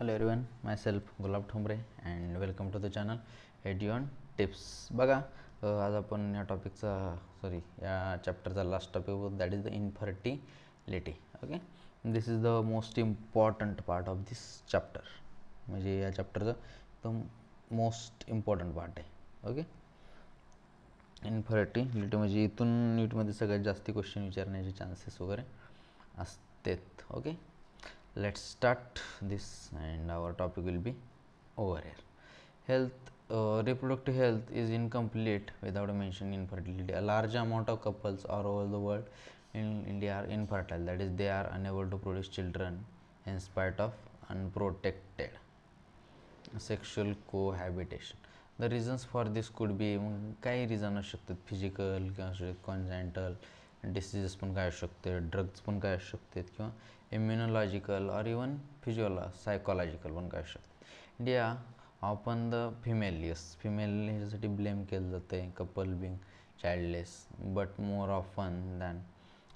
Hello everyone, myself Gulab Thombre and welcome to the channel Eduon Tips. बघा आज आपण या टॉपिकचा या चॅप्टरचा last topic that is the infertility. Okay, this is the most important part of this chapter. म्हणजे या चॅप्टरचं एकदम मोस्ट इम्पॉर्टंट पार्ट आहे. ओके, इनफर्टिलिटी म्हणजे इथून नीटमध्ये सगळ्यात जास्त क्वेश्चन विचारण्याचे चान्सेस वगैरे असतात. Okay, let's start this and our topic will be over here. Reproductive health is incomplete without mentioning infertility. A large amount of couples all over the world in India are infertile, that is they are unable to produce children in spite of unprotected sexual cohabitation. The reasons for this could be काही reason असू शकतात, physical किंवा कॉन्जेंटल diseases पण काय असू शकते, drugs पण काय असू शकतात, किंवा इम्युनॉलॉजिकल और इवन सायकोलॉजिकल पण काय असू शकते. इंडिया ऑफन द फिमेल ह्याच्यासाठी ब्लेम केलं जातं आहे, couple being childless, but more often than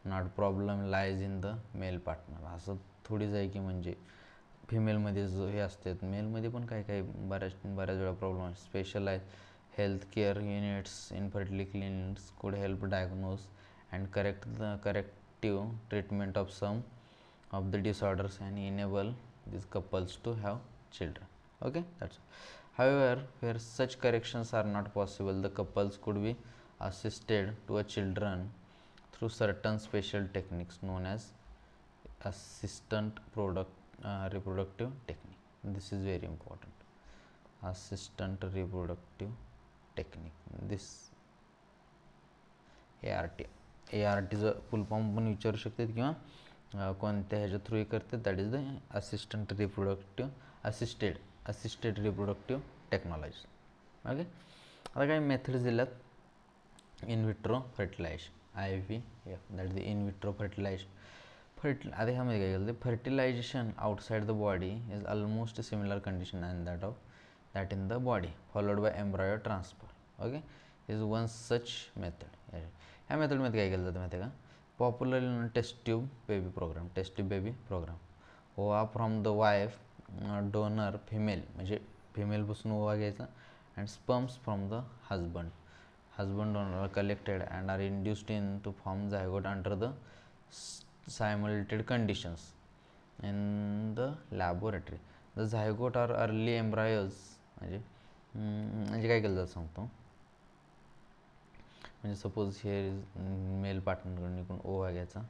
not problem lies in the male partner. असं थोडीच आहे की म्हणजे फिमेलमध्ये जो हे असतात, मेलमध्ये पण काही बऱ्याच वेळा प्रॉब्लेम आहे. Specialise health care units infertility clinics could help diagnose and corrective treatment of some of the disorders and enable these couples to have children. Okay, that's all. However, where such corrections are not possible, the couples could be assisted to a children through certain special techniques known as reproductive technique. This is very important. Assistant reproductive technique, this ARTचं full form पण विचारू शकतात किंवा कोणत्या ह्याच्या through करते, that is the assisted reproductive technology. Okay, आता काही मेथड्स दिल्यात. In vitro fertilisation, IVF, that is the in vitro fertilisation. आता ह्यामध्ये काय केलं, fertilisation outside the body is almost similar condition and that in the body followed by embryo transfer. Okay, is one such method. ह्या मेथडमध्ये काय केलं जातं माहिती आहे का, popularly known test tube baby program. Ova from the wife donor female, म्हणजे फिमेलपासून ओवा घ्यायचा, and sperms from the husband donor collected and are induced into form zygote under the simulated conditions in the laboratory. The zygote are early embryos. म्हणजे काय केलं जातं सांगतो. म्हणजे suppose हे मेल पार्टनरकडून इकडून ओवा घ्यायचा,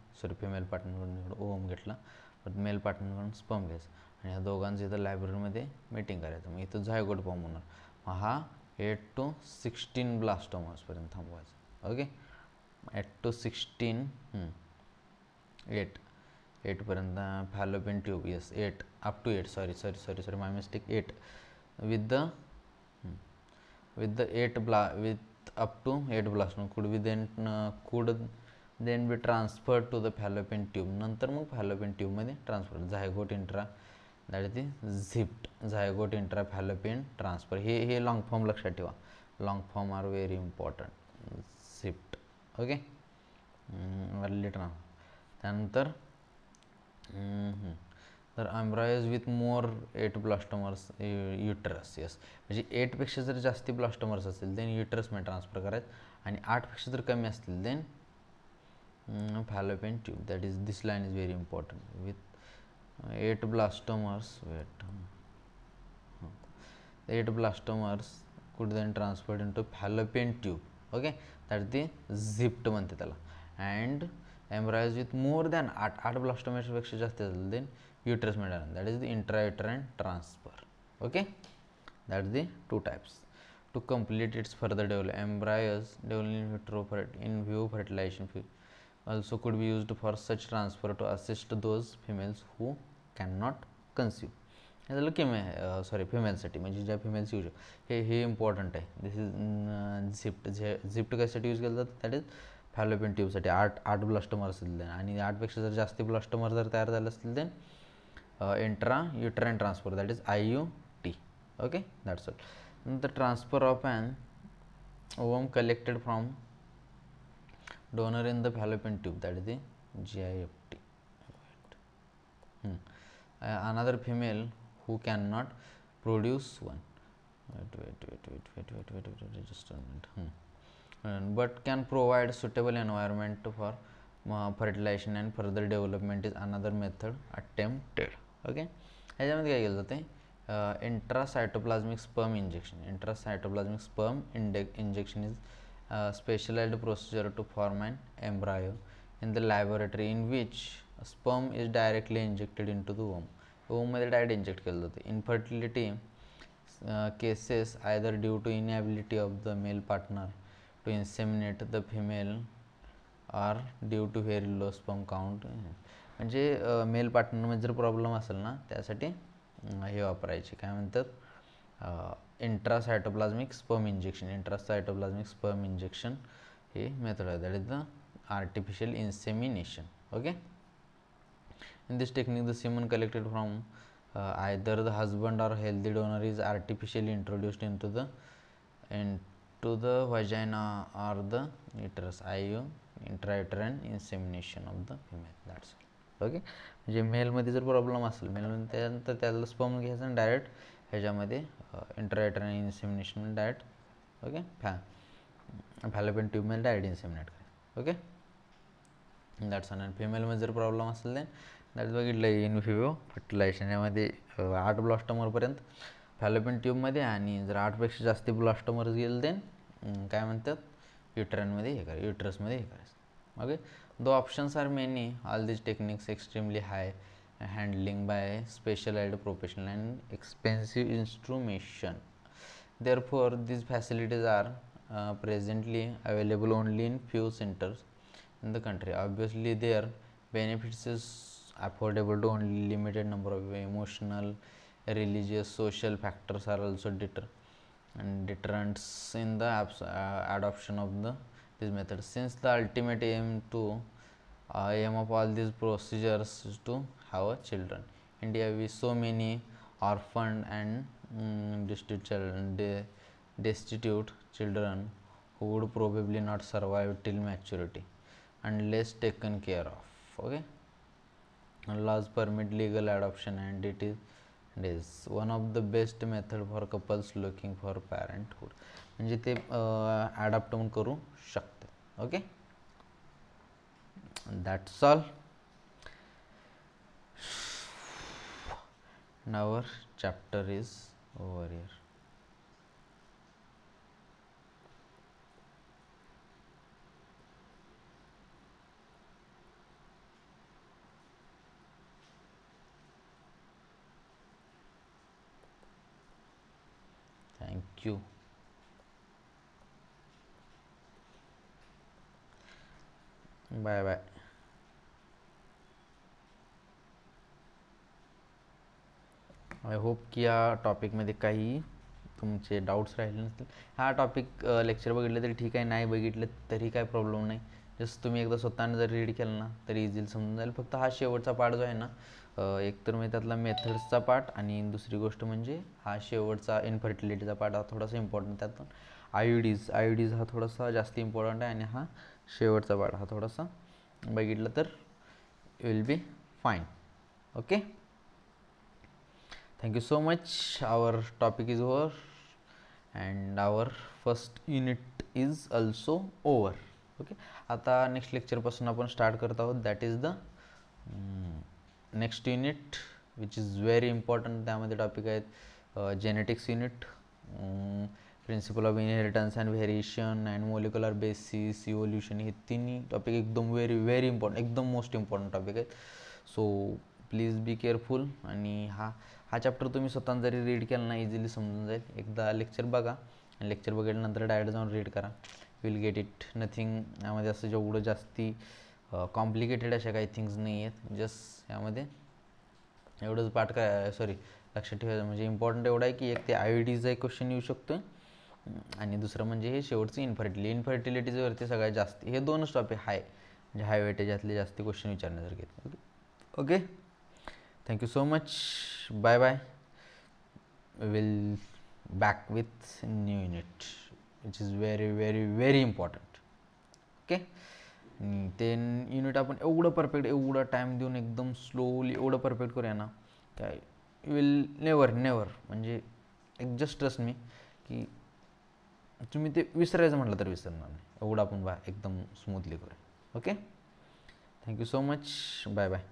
फिमेल पार्टनरकडून इकडून ओवम घेतला, परत मेल पार्टनरकडून स्पर्म घ्यायचा, आणि ह्या दोघांचं इथं लायब्ररीमध्ये मीटिंग करायचं. मग इथं झायगोट फॉर्म होणार. मग हा 8 to 16 ब्लास्टोमर्सपर्यंत थांबवायचा. ओके, 8 to 16 8पर्यंत fallopian tube, yes 8 up to 8 sorry my mistake 8 with the 8 up to 8 blastoma could then be transferred to the fallopian tube. नंतर मग fallopian tube मध्ये transfer. Zygote intra, that is the ZIFT zygote intra fallopian transfer. हे long form लक्षात ठेवा. Long form are very important. ZIFT. Okay, early transfer. त्यानंतर तर embryos with more 8 blastomeres uterus. Yes, म्हणजे 8पेक्षा जर जास्ती ब्लास्टोमर्स असतील देन युटरसमध्ये ट्रान्सफर करायचं, आणि 8पेक्षा जर कमी असतील then fallopian tube. That is this line is very important. With 8 blastomeres 8 blastomeres could then transferred into fallopian tube. Okay, that the ZIFT म्हणते त्याला. And embryos with more than 8 ब्लास्टोमर्सपेक्षा जास्त असेल then uterus medial, that is the intrauterine transfer. Okay, that's the two types. To complete its further development, embryos developed in vivo fertilization also could be used for such transfer to assist those females who cannot conceive. हे झालं फिमेलसाठी, म्हणजे ज्या females use हे important आहे. दिस is झिप्ट कशासाठी use केलं जातं, that is fallopian ट्यूबसाठी. 8 ब्लास्टोमर असतील देन, आणि 8पेक्षा जर जास्त ब्लास्टोमर जर तयार झाले असतील then intra uterine transfer, that is IUT. Okay, that's all. नंतर transfer of an ovum collected from donor in the fallopian tube, that is the GIFT. Another female who cannot produce one. Wait, just a minute. But can provide suitable environment for fertilization and further development is another method attempted. Okay, ह्याच्यामध्ये काय केलं जाते, intracytoplasmic sperm injection. Intracytoplasmic sperm injection is specialized procedure to form an embryo in the laboratory in which sperm is directly injected into the womb. मध्ये direct inject केलं जाते. Infertility cases either due to inability of the male partner to inseminate the female or due to very low sperm count. म्हणजे male पार्टनरमध्ये जर problem असेल ना त्यासाठी हे वापरायचे, काय म्हणतात, intracytoplasmic sperm injection. Intracytoplasmic sperm injection हे मेथड आहे, that is the artificial insemination. Okay, in this technique the semen collected from either the husband or healthy donor is artificially introduced into the vagina or the uterus, i.e. intrauterine insemination of the female. That's all. Okay, म्हणजे मेलमध्ये जर problem असेल, मेलमध्ये त्यानंतर त्याला sperm घ्यायचं आणि direct ह्याच्यामध्ये इंट्राउटराइन insemination direct, okay, fallopian ट्यूबमध्ये direct इन्सेमिनेट करायचं. Okay, that's on. आणि फिमेलमध्ये जर प्रॉब्लेम असेल देन दॅट बघितलं इन व्हिवो फर्टिलायझेशन, यामध्ये 8 ब्लॉस्टमरपर्यंत फॅलोपियन ट्यूबमध्ये, आणि जर 8पेक्षा जास्ती ब्लॉस्टमर्स गेलं देन काय म्हणतात, युटरनमध्ये हे करायचं, युटरसमध्ये हे करायचं. Okay, though options are many, all this techniques extremely high handling by specialized professional and expensive instrumentation. Therefore, these facilities are presently available only in few centers in the country. Obviously, their benefits is affordable to only limited number of emotional, religious, social factors are also deterrents in the adoption of this method. Since the ultimate aim of all these procedures is to have children. India with so many orphaned and destitute children who would probably not survive till maturity unless taken care of. Okay, laws permit legal adoption and it is one of the best method for couples looking for parenthood. म्हणजे ते adopt पण करू शकतात. Okay, that's all. Now our chapter is over here. Thank you. Bye bye. I hope की या टॉपिकमध्ये काही तुमचे doubts राहिले नसतील. हा टॉपिक लेक्चर बघितलं तरी ठीक आहे, नाही बघितलं तरी काय प्रॉब्लेम नाही. जस्ट तुम्ही एकदा स्वतःने जर रीड केलं ना तरी इझिली समजून जाईल. फक्त हा शेवटचा पार्ट जो आहे ना, एक तर मी त्यातला मेथड्सचा पार्ट आणि दुसरी गोष्ट म्हणजे हा शेवटचा इनफर्टिलिटीचा पार्ट हा थोडासा इम्पॉर्टंट. त्यातून आय हा थोडासा जास्त इम्पॉर्टंट आहे आणि हा शेवटचा पार्ट हा थोडासा बघितलं तर will be fine. Okay, thank you so much. Our topic is over and our first unit is also over. Okay, आता नेक्स्ट लेक्चरपासून आपण स्टार्ट करत आहोत. That is the next unit which is very important. त्यामध्ये topic आहेत genetics unit, principle of inheritance and variation and molecular basis, evolution. हे तिन्ही topic एकदम व्हेरी इम्पॉर्टंट, एकदम मोस्ट इम्पॉर्टंट टॉपिक आहेत. So please be careful. आणि हा chapter तुम्ही स्वतः जरी रीड केला ना इझिली समजून जाईल. एकदा लेक्चर बघा आणि लेक्चर बघितल्यानंतर डायरेक्ट जाऊन रीड करा, विल गेट इट. नथिंग यामध्ये असं जेवढं जास्ती कॉम्प्लिकेटेड अशा काही थिंग्स नाही आहेत. जस्ट यामध्ये एवढंच पाठ काय लक्षात ठेवायचं म्हणजे इम्पॉर्टंट एवढं आहे की एक ते IUDचा एक क्वेश्चन येऊ शकतो आणि दुसरं म्हणजे हे शेवटचं इनफर्टिलिटीचं वरती सगळ्यात जास्त हे दोनच टॉपिक हाय म्हणजे हाय वेटेजातले जास्त क्वेश्चन विचारण्यासारखे आहेत. Okay, thank you so much. Bye bye. We'll back with new unit which is very important. Okay, ते युनिट आपण एवढं परफेक्ट, एवढा टाइम देऊन एकदम स्लोली एवढं परफेक्ट करूया ना काय विल नेवर म्हणजे एक जस्ट ट्रस्ट मी की तुम्ही ते विसरायचं म्हटलं तर विसरणार नाही. एवढं आपण एकदम स्मूथली करूया. Okay, thank you so much. Bye bye.